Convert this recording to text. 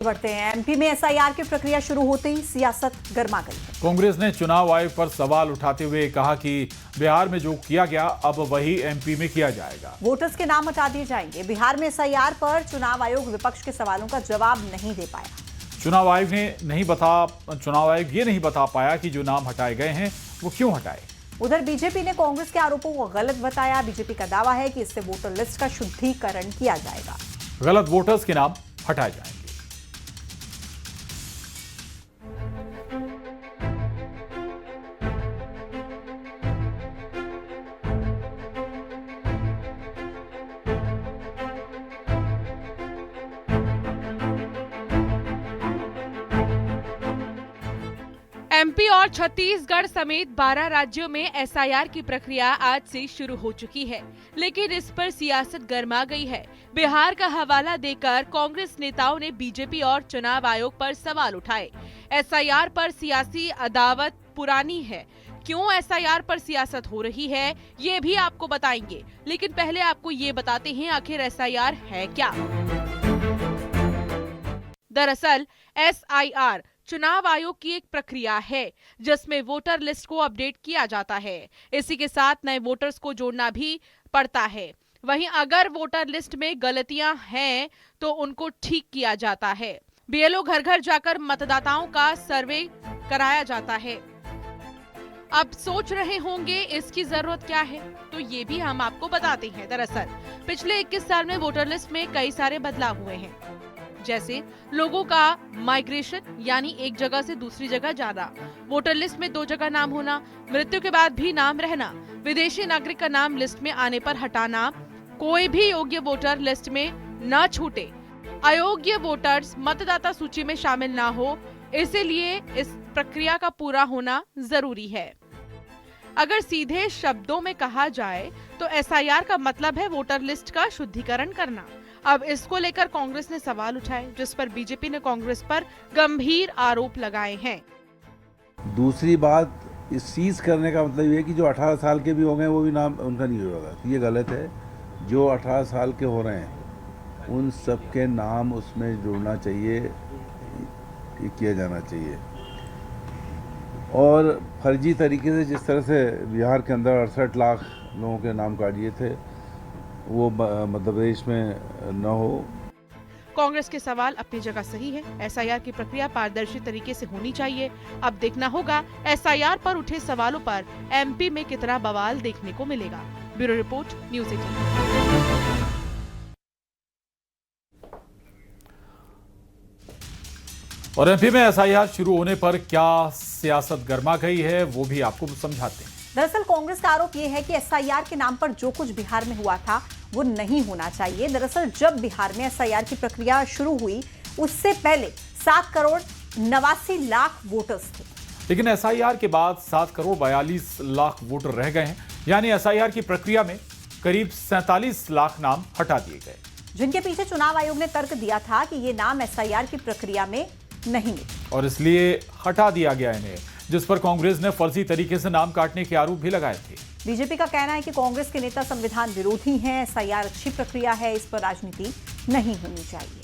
बढ़ते हैं। एमपी में एसआईआर की प्रक्रिया शुरू होते ही सियासत गर्मा गई है। कांग्रेस ने चुनाव आयोग पर सवाल उठाते हुए कहा कि बिहार में जो किया गया अब वही एमपी में किया जाएगा। वोटर्स के नाम हटा दिए जाएंगे। बिहार में एसआईआर पर चुनाव आयोग विपक्ष के सवालों का जवाब नहीं दे पाया। चुनाव आयोग ये नहीं बता पाया कि जो नाम हटाए गए हैं वो क्यों हटाए। उधर बीजेपी ने कांग्रेस के आरोपों को गलत बताया। बीजेपी का दावा है कि इससे वोटर लिस्ट का शुद्धिकरण किया जाएगा। गलत वोटर्स के नाम हटाए जाएंगे। एमपी और छत्तीसगढ़ समेत 12 राज्यों में एसआईआर की प्रक्रिया आज से शुरू हो चुकी है, लेकिन इस पर सियासत गर्मा गई है। बिहार का हवाला देकर कांग्रेस नेताओं ने बीजेपी और चुनाव आयोग पर सवाल उठाए। एसआईआर पर सियासी अदावत पुरानी है। क्यों एसआईआर पर सियासत हो रही है, ये भी आपको बताएंगे, लेकिन पहले आपको ये बताते हैं आखिर एसआईआर है क्या। दरअसल एसआईआर चुनाव आयोग की एक प्रक्रिया है जिसमें वोटर लिस्ट को अपडेट किया जाता है। इसी के साथ नए वोटर्स को जोड़ना भी पड़ता है। वहीं अगर वोटर लिस्ट में गलतियां हैं तो उनको ठीक किया जाता है। बीएलओ घर घर जाकर मतदाताओं का सर्वे कराया जाता है। अब सोच रहे होंगे इसकी जरूरत क्या है, तो ये भी हम आपको बताते हैं। दरअसल पिछले 21 साल में वोटर लिस्ट में कई सारे बदलाव हुए हैं, जैसे लोगों का माइग्रेशन यानी एक जगह से दूसरी जगह जाना, वोटर लिस्ट में 2 जगह नाम होना, मृत्यु के बाद भी नाम रहना, विदेशी नागरिक का नाम लिस्ट में आने पर हटाना, कोई भी योग्य वोटर लिस्ट में न छूटे, अयोग्य वोटर्स मतदाता सूची में शामिल ना हो, इसीलिए इस प्रक्रिया का पूरा होना जरूरी है। अगर सीधे शब्दों में कहा जाए तो एसआईआर का मतलब है वोटर लिस्ट का शुद्धिकरण करना। अब इसको लेकर कांग्रेस ने सवाल उठाए, जिस पर बीजेपी ने कांग्रेस पर गंभीर आरोप लगाए हैं। दूसरी बात, इस सीज करने का मतलब ये है कि जो 18 साल के भी हो गए वो भी नाम उनका नहीं होगा। ये गलत है। जो 18 साल के हो रहे हैं उन सबके नाम उसमें जोड़ना चाहिए, ये किया जाना चाहिए। और फर्जी तरीके से जिस तरह से बिहार के अंदर 68 लाख लोगों के नाम काट दिए थे, वो मध्य प्रदेश में न हो। कांग्रेस के सवाल अपनी जगह सही है। एसआईआर की प्रक्रिया पारदर्शी तरीके से होनी चाहिए। अब देखना होगा एसआईआर पर उठे सवालों पर एमपी में कितना बवाल देखने को मिलेगा। Bureau report, news 18। और एमपी में एसआईआर शुरू होने पर क्या सियासत गर्मा गई है, वो भी आपको समझाते हैं। दरअसल कांग्रेस का आरोप यह है कि एसआईआर के नाम पर जो कुछ बिहार में हुआ था वो नहीं होना चाहिए। दरअसल जब बिहार में एसआईआर की प्रक्रिया शुरू हुई उससे पहले 7 करोड़ 89 लाख वोटर्स थे, लेकिन एसआईआर के बाद 7 करोड़ 42 लाख वोटर रह गए हैं। यानी एसआईआर की प्रक्रिया में करीब 47 लाख नाम हटा दिए गए, जिनके पीछे चुनाव आयोग ने तर्क दिया था कि ये नाम एसआईआर की प्रक्रिया में नहीं है और इसलिए हटा दिया गया इन्हें, जिस पर कांग्रेस ने फर्जी तरीके से नाम काटने के आरोप भी लगाए थे। बीजेपी का कहना है कि कांग्रेस के नेता संविधान विरोधी हैं। एसआईआर अच्छी प्रक्रिया है, इस पर राजनीति नहीं होनी चाहिए।